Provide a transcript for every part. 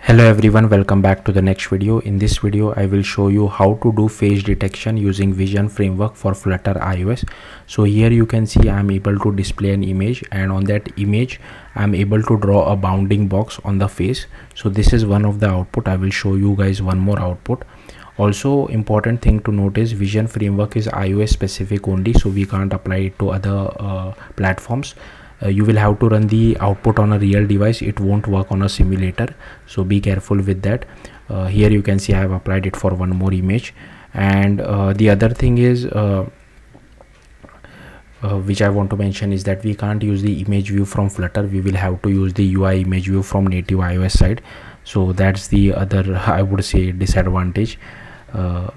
Hello everyone, welcome back to the next video. In this video I will show you how to do face detection using vision framework for Flutter iOS. So here you can see I am able to display an image, and on that image I am able to draw a bounding box on the face. So this is one of the output. I will show you guys one more output. Also, important thing to note is vision framework is iOS specific only, so we can't apply it to other platforms. You will have to run the output on a real device. It won't work on a simulator, so be careful with that. Here you can see I have applied it for one more image, and the other thing is which I want to mention is that we can't use the image view from Flutter. We will have to use the UI image view from native iOS side. So that's the other I would say disadvantage.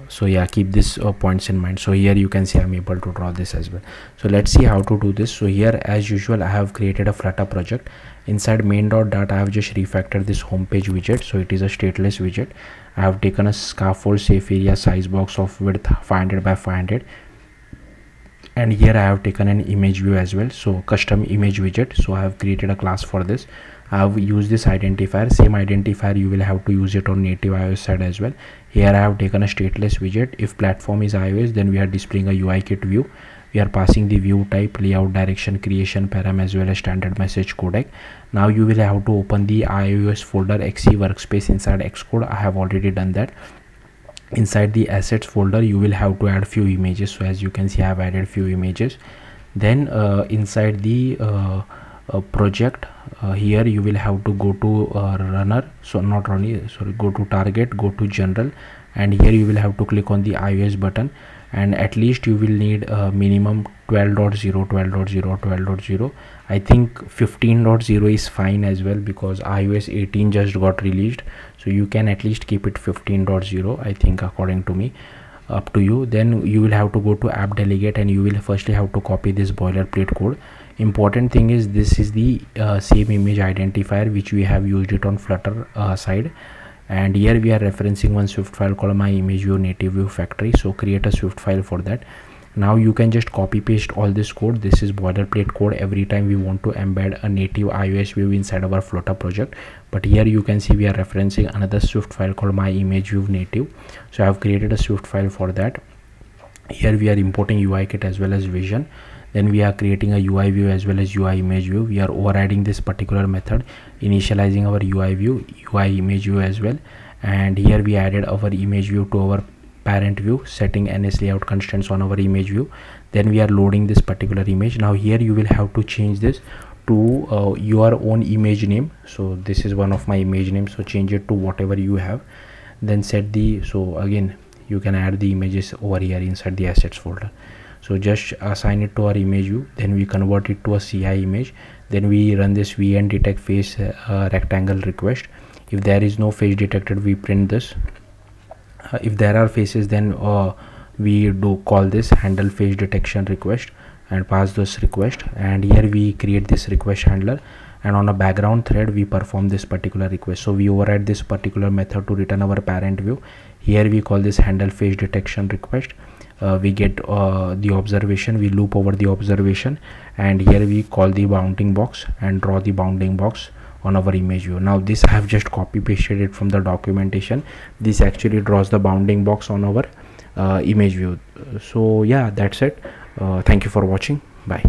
So yeah, keep this points in mind. So here you can see I'm able to draw this as well. So let's see how to do this. So here, as usual, I have created a Flutter project. Inside main.data I have just refactored this homepage widget, so it is a stateless widget. I have taken a scaffold safe area size box of width 500 by 500, and here I have taken an image view as well, so custom image widget. So I have created a class for this. I have used this identifier. Same identifier you will have to use it on native iOS side as well. Here I have taken a stateless widget. If platform is iOS, then we are displaying a UI kit view. We are passing the view type, layout, direction, creation param, as well as standard message codec. Now you will have to open the iOS folder XE workspace inside Xcode. I have already done that. Inside the assets folder you will have to add few images. So as you can see I have added few images. Then inside the project, here you will have to go to runner, so not runner, sorry, go to target, go to general, and here you will have to click on the iOS button, and at least you will need minimum 12.0, 12.0, 12.0. I think 15.0 is fine as well, because iOS 18 just got released, so you can at least keep it 15.0, I think, according to me. Up to you. Then you will have to go to app delegate, and you will firstly have to copy this boilerplate code. Important thing is this is the same image identifier which we have used it on Flutter side, and here we are referencing one Swift file called my image view native view factory. So create a Swift file for that. Now you can just copy paste all this code. This is boilerplate code every time we want to embed a native iOS view inside our Flutter project. But here you can see we are referencing another Swift file called my image view native. So I have created a Swift file for that. Here we are importing UI kit as well as vision. Then we are creating a UI view as well as UI image view. We are overriding this particular method, initializing our UI view, UI image view as well. And here we added our image view to our parent view, setting NS layout constraints on our image view. Then we are loading this particular image. Now here you will have to change this to your own image name. So this is one of my image names, so change it to whatever you have. Then set the, so again you can add the images over here inside the assets folder. So just assign it to our image view, then we convert it to a CI image. Then we run this vn detect face rectangle request. If there is no face detected, we print this. If there are faces, then we do call this handle face detection request and pass this request, and here we create this request handler, and on a background thread we perform this particular request. So we override this particular method to return our parent view. Here we call this handle face detection request. We get the observation, we loop over the observation, and here we call the bounding box and draw the bounding box on our image view. Now this I have just copy pasted it from the documentation. This actually draws the bounding box on our image view. So yeah, that's it. Thank you for watching. Bye.